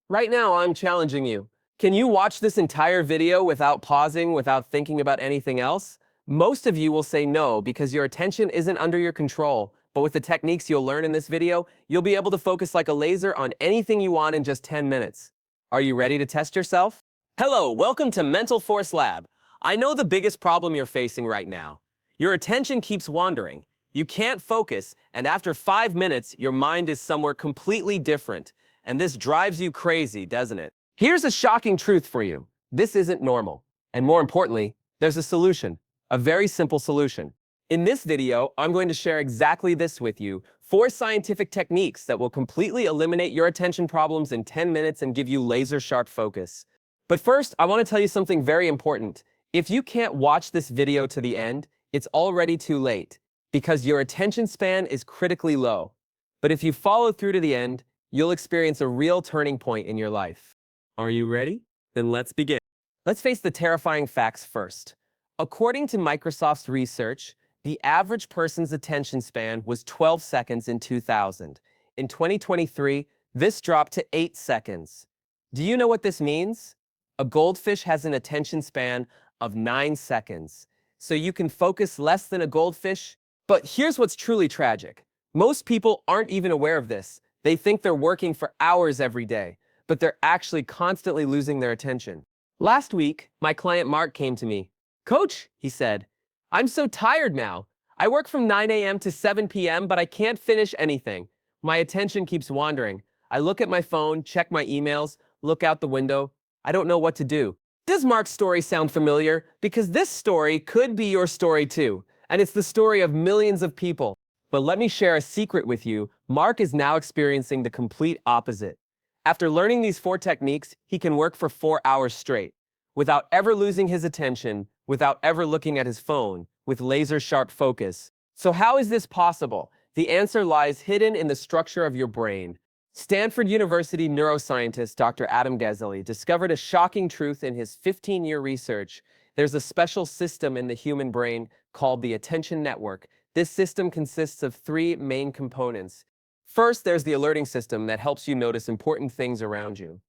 Right now, I'm challenging you. Can you watch this entire video without pausing, without thinking about anything else? Most of you will say no because your attention isn't under your control. But with the techniques you'll learn in this video, you'll be able to focus like a laser on anything you want in just 10 minutes. Are you ready to test yourself? Hello, welcome to Mental Force Lab. I know the biggest problem you're facing right now. Your attention keeps wandering. You can't focus, and after 5 minutes, your mind is somewhere completely different. And this drives you crazy, doesn't it? Here's a shocking truth for you. This isn't normal. And more importantly, there's a solution. A very simple solution. In this video, I'm going to share exactly this with you. 4 scientific techniques that will completely eliminate your attention problems in 10 minutes and give you laser-sharp focus. But first, I want to tell you something very important. If you can't watch this video to the end, it's already too late, because your attention span is critically low. But if you follow through to the end, you'll experience a real turning point in your life. Are you ready? Then let's begin. Let's face the terrifying facts first. According to Microsoft's research, the average person's attention span was 12 seconds in 2000. In 2023, this dropped to 8 seconds. Do you know what this means? A goldfish has an attention span of 9 seconds. So you can focus less than a goldfish? But here's what's truly tragic. Most people aren't even aware of this. They think they're working for hours every day, but they're actually constantly losing their attention. Last week, my client Mark came to me. "Coach," he said, "I'm so tired now. I work from 9 a.m. to 7 p.m., but I can't finish anything. My attention keeps wandering. I look at my phone, check my emails, look out the window. I don't know what to do." Does Mark's story sound familiar? Because this story could be your story too, and it's the story of millions of people. But let me share a secret with you. Mark is now experiencing the complete opposite. After learning these 4 techniques, he can work for 4 hours straight, without ever losing his attention, without ever looking at his phone, with laser-sharp focus. So how is this possible? The answer lies hidden in the structure of your brain. Stanford University neuroscientist Dr. Adam Gazzaley discovered a shocking truth in his 15-year research. There's a special system in the human brain called the attention network. This system consists of 3 main components. First, there's the alerting system that helps you notice important things around you.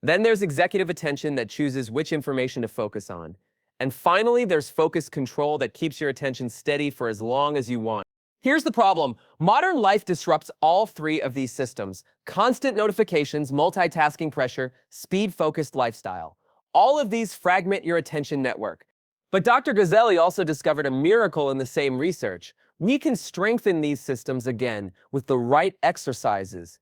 Then there's executive attention that chooses which information to focus on. And finally, there's focus control that keeps your attention steady for as long as you want. Here's the problem. Modern life disrupts all 3 of these systems. Constant notifications, multitasking pressure, speed-focused lifestyle. All of these fragment your attention network. But Dr. Gazzaley also discovered a miracle in the same research. We can strengthen these systems again with the right exercises.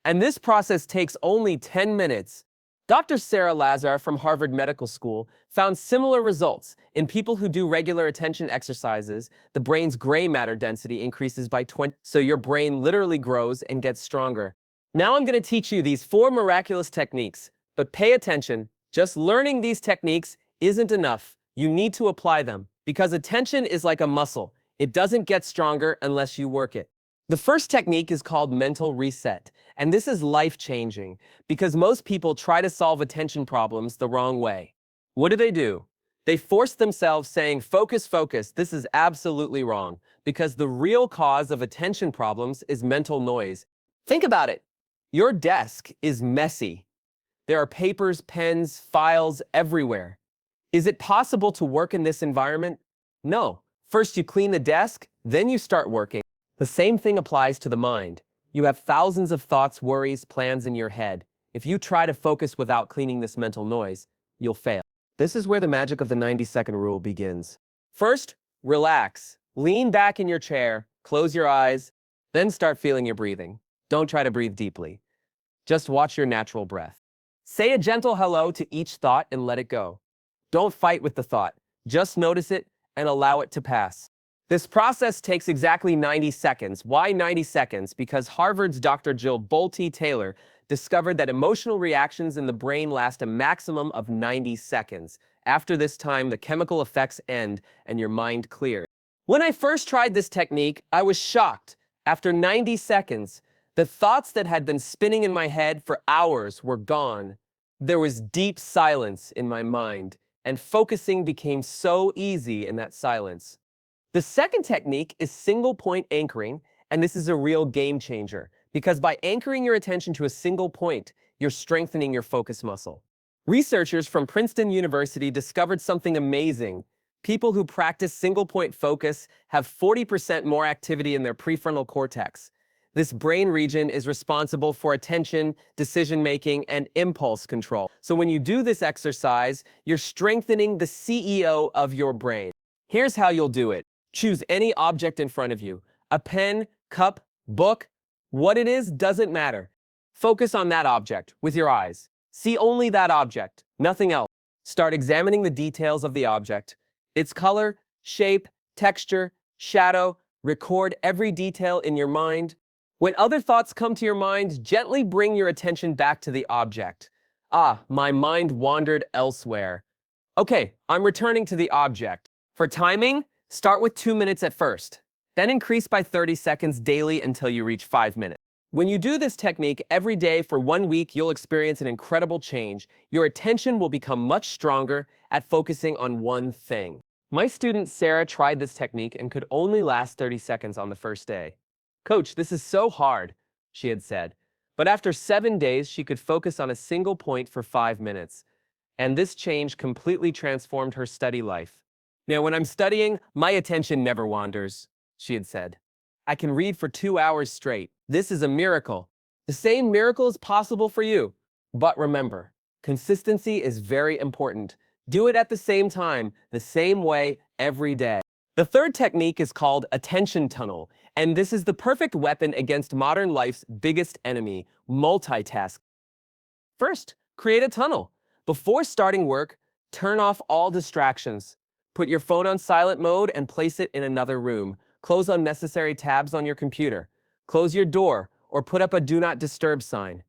And this process takes only 10 minutes. Dr. Sarah Lazar from Harvard Medical School found similar results. In people who do regular attention exercises, the brain's gray matter density increases by 20, so your brain literally grows and gets stronger. Now I'm going to teach you these 4 miraculous techniques. But pay attention, just learning these techniques isn't enough. You need to apply them, because attention is like a muscle. It doesn't get stronger unless you work it. The first technique is called mental reset, and this is life-changing because most people try to solve attention problems the wrong way. What do? They force themselves saying, "Focus, focus." This is absolutely wrong because the real cause of attention problems is mental noise. Think about it. Your desk is messy. There are papers, pens, files everywhere. Is it possible to work in this environment? No. First you clean the desk, then you start working. The same thing applies to the mind. You have thousands of thoughts, worries, plans in your head. If you try to focus without cleaning this mental noise, you'll fail. This is where the magic of the 90-second rule begins. First, relax. Lean back in your chair, close your eyes, then start feeling your breathing. Don't try to breathe deeply. Just watch your natural breath. Say a gentle hello to each thought and let it go. Don't fight with the thought. Just notice it and allow it to pass. This process takes exactly 90 seconds. Why 90 seconds? Because Harvard's Dr. Jill Bolte Taylor discovered that emotional reactions in the brain last a maximum of 90 seconds. After this time, the chemical effects end and your mind clears. When I first tried this technique, I was shocked. After 90 seconds, the thoughts that had been spinning in my head for hours were gone. There was deep silence in my mind, and focusing became so easy in that silence. The second technique is single point anchoring, and this is a real game changer, because by anchoring your attention to a single point, you're strengthening your focus muscle. Researchers from Princeton University discovered something amazing. People who practice single-point focus have 40% more activity in their prefrontal cortex. This brain region is responsible for attention, decision-making, and impulse control. So when you do this exercise, you're strengthening the CEO of your brain. Here's how you'll do it. Choose any object in front of you. A pen, cup, book. What it is doesn't matter. Focus on that object with your eyes. See only that object, nothing else. Start examining the details of the object. Its color, shape, texture, shadow. Record every detail in your mind. When other thoughts come to your mind, gently bring your attention back to the object. Ah, my mind wandered elsewhere. Okay, I'm returning to the object. For timing, start with 2 minutes at first, then increase by 30 seconds daily until you reach 5 minutes. When you do this technique every day for 1 week, you'll experience an incredible change. Your attention will become much stronger at focusing on one thing. My student Sarah tried this technique and could only last 30 seconds on the first day. "Coach, this is so hard," she had said. But after 7 days, she could focus on a single point for 5 minutes. And this change completely transformed her study life. "Now, when I'm studying, my attention never wanders," she had said. "I can read for 2 hours straight. This is a miracle." The same miracle is possible for you. But remember, consistency is very important. Do it at the same time, the same way, every day. The third technique is called attention tunnel, and this is the perfect weapon against modern life's biggest enemy, multitasking. First, create a tunnel. Before starting work, turn off all distractions. Put your phone on silent mode and place it in another room. Close unnecessary tabs on your computer. Close your door or put up a do not disturb sign.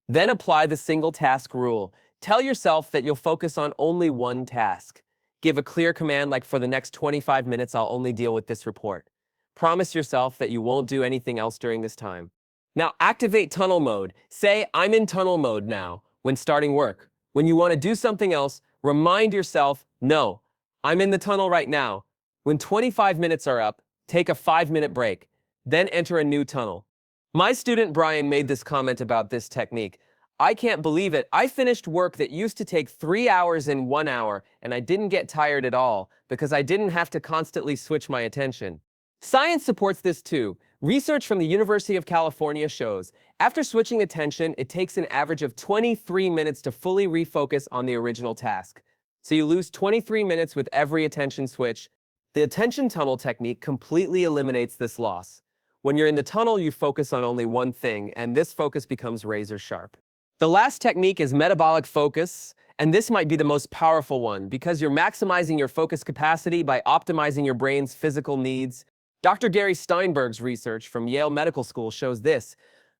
Then apply the single task rule. Tell yourself that you'll focus on only one task. Give a clear command like, "For the next 25 minutes, I'll only deal with this report." Promise yourself that you won't do anything else during this time. Now activate tunnel mode. Say, "I'm in tunnel mode now," when starting work. When you want to do something else, remind yourself, "No, I'm in the tunnel right now." When 25 minutes are up, take a 5-minute break, then enter a new tunnel. My student Brian made this comment about this technique. "I can't believe it. I finished work that used to take 3 hours in 1 hour, and I didn't get tired at all because I didn't have to constantly switch my attention." Science supports this too. Research from the University of California shows after switching attention, it takes an average of 23 minutes to fully refocus on the original task. So you lose 23 minutes with every attention switch. The attention tunnel technique completely eliminates this loss. When you're in the tunnel, you focus on only one thing, and this focus becomes razor sharp. The last technique is metabolic focus, and this might be the most powerful one because you're maximizing your focus capacity by optimizing your brain's physical needs. Dr. Gary Steinberg's research from Yale Medical School shows this.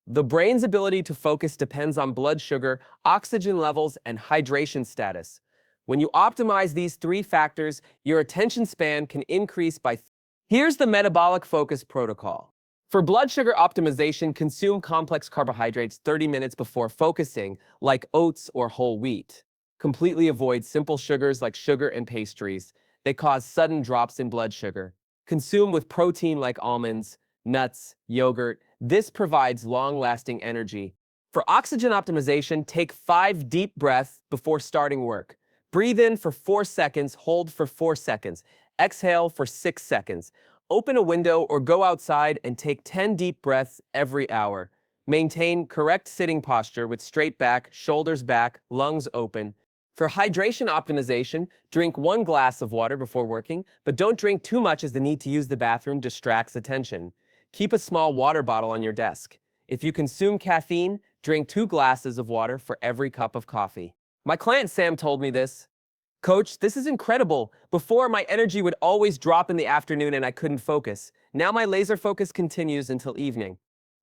The brain's ability to focus depends on blood sugar, oxygen levels, and hydration status. When you optimize these 3 factors, your attention span can increase by. Here's the metabolic focus protocol. For blood sugar optimization, consume complex carbohydrates 30 minutes before focusing, like oats or whole wheat. Completely avoid simple sugars like sugar and pastries. They cause sudden drops in blood sugar. Consume with protein like almonds, nuts, yogurt. This provides long-lasting energy. For oxygen optimization, take 5 deep breaths before starting work. Breathe in for 4 seconds, hold for 4 seconds. Exhale for 6 seconds. Open a window or go outside and take 10 deep breaths every hour. Maintain correct sitting posture with straight back, shoulders back, lungs open. For hydration optimization, drink 1 glass of water before working, but don't drink too much as the need to use the bathroom distracts attention. Keep a small water bottle on your desk. If you consume caffeine, drink 2 glasses of water for every cup of coffee. My client Sam told me this. "Coach, this is incredible. Before, my energy would always drop in the afternoon and I couldn't focus. Now my laser focus continues until evening."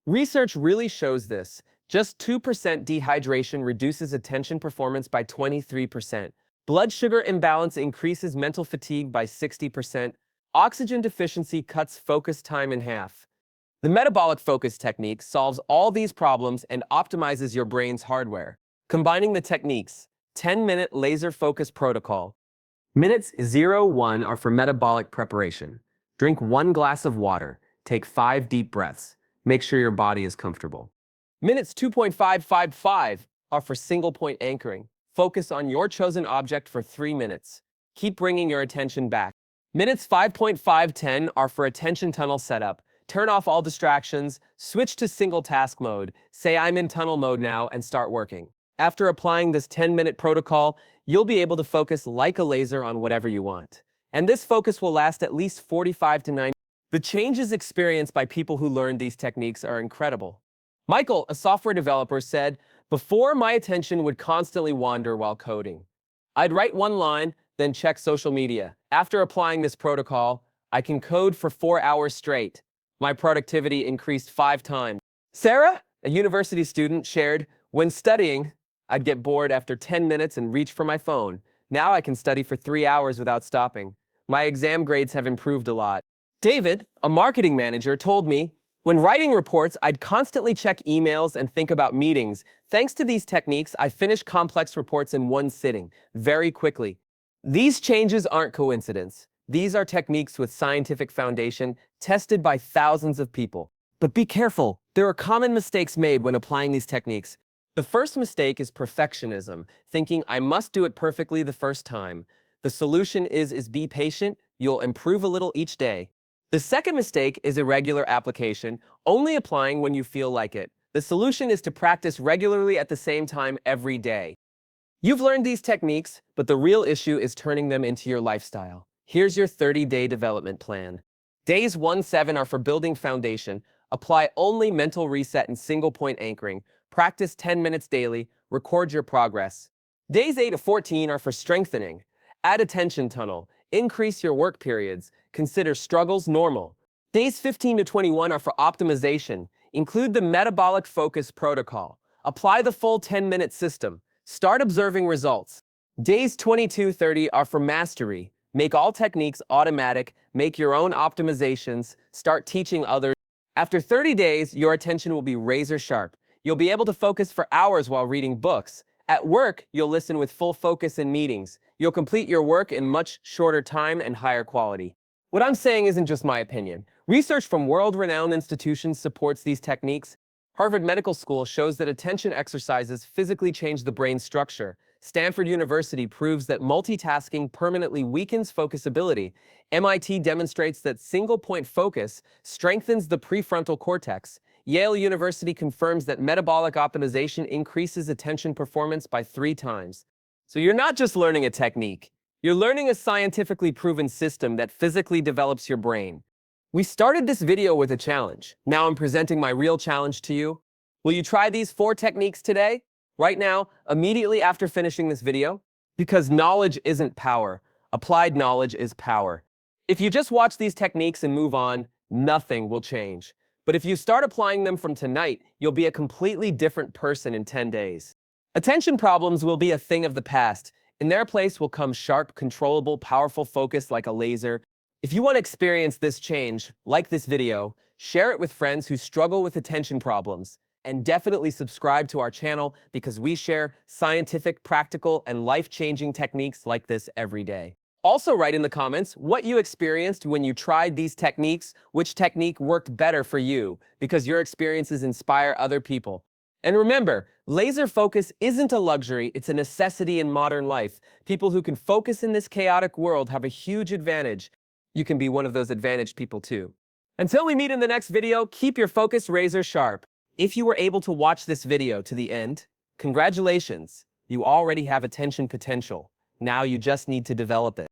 Research really shows this. Just 2% dehydration reduces attention performance by 23%. Blood sugar imbalance increases mental fatigue by 60%. Oxygen deficiency cuts focus time in half. The metabolic focus technique solves all these problems and optimizes your brain's hardware. Combining the techniques, 10-minute laser focus protocol. Minutes 0-1 are for metabolic preparation. Drink 1 glass of water. Take 5 deep breaths. Make sure your body is comfortable. Minutes 2.555 are for single-point anchoring. Focus on your chosen object for 3 minutes. Keep bringing your attention back. Minutes 5.5-10 are for attention tunnel setup. Turn off all distractions, switch to single task mode, say I'm in tunnel mode now, and start working. After applying this 10-minute protocol, you'll be able to focus like a laser on whatever you want. And this focus will last at least 45 to 90. The changes experienced by people who learned these techniques are incredible. Michael, a software developer, said, "Before, my attention would constantly wander while coding. I'd write one line, then check social media. After applying this protocol, I can code for 4 hours straight. My productivity increased 5 times." Sarah, a university student, shared, "When studying, I'd get bored after 10 minutes and reach for my phone. Now I can study for 3 hours without stopping. My exam grades have improved a lot." David, a marketing manager, told me, "When writing reports, I'd constantly check emails and think about meetings. Thanks to these techniques, I finish complex reports in one sitting, very quickly." These changes aren't coincidence. These are techniques with scientific foundation, tested by thousands of people. But be careful. There are common mistakes made when applying these techniques. The first mistake is perfectionism, thinking I must do it perfectly the first time. The solution is be patient. You'll improve a little each day. The second mistake is irregular application, only applying when you feel like it. The solution is to practice regularly at the same time every day. You've learned these techniques, but the real issue is turning them into your lifestyle. Here's your 30-day development plan. Days 1-7 are for building foundation. Apply only mental reset and single-point anchoring. Practice 10 minutes daily. Record your progress. Days 8-14 are for strengthening. Add attention tunnel. Increase your work periods. Consider struggles normal. Days 15-21 are for optimization. Include the metabolic focus protocol. Apply the full 10-minute system. Start observing results. Days 22-30 are for mastery. Make all techniques automatic. Make your own optimizations. Start teaching others. After 30 days, your attention will be razor sharp. You'll be able to focus for hours while reading books. At work, you'll listen with full focus in meetings. You'll complete your work in much shorter time and higher quality. What I'm saying isn't just my opinion. Research from world-renowned institutions supports these techniques. Harvard Medical School shows that attention exercises physically change the brain structure. Stanford University proves that multitasking permanently weakens focus ability. MIT demonstrates that single-point focus strengthens the prefrontal cortex. Yale University confirms that metabolic optimization increases attention performance by 3 times. So you're not just learning a technique. You're learning a scientifically proven system that physically develops your brain. We started this video with a challenge. Now I'm presenting my real challenge to you. Will you try these 4 techniques today? Right now, immediately after finishing this video? Because knowledge isn't power. Applied knowledge is power. If you just watch these techniques and move on, nothing will change. But if you start applying them from tonight, you'll be a completely different person in 10 days. Attention problems will be a thing of the past. In their place will come sharp, controllable, powerful focus like a laser. If you want to experience this change, like this video, share it with friends who struggle with attention problems, and definitely subscribe to our channel because we share scientific, practical, and life-changing techniques like this every day. Also write in the comments what you experienced when you tried these techniques, which technique worked better for you, because your experiences inspire other people. And remember, laser focus isn't a luxury, it's a necessity in modern life. People who can focus in this chaotic world have a huge advantage. You can be one of those advantaged people too. Until we meet in the next video, keep your focus razor sharp. If you were able to watch this video to the end, congratulations. You already have attention potential. Now you just need to develop it.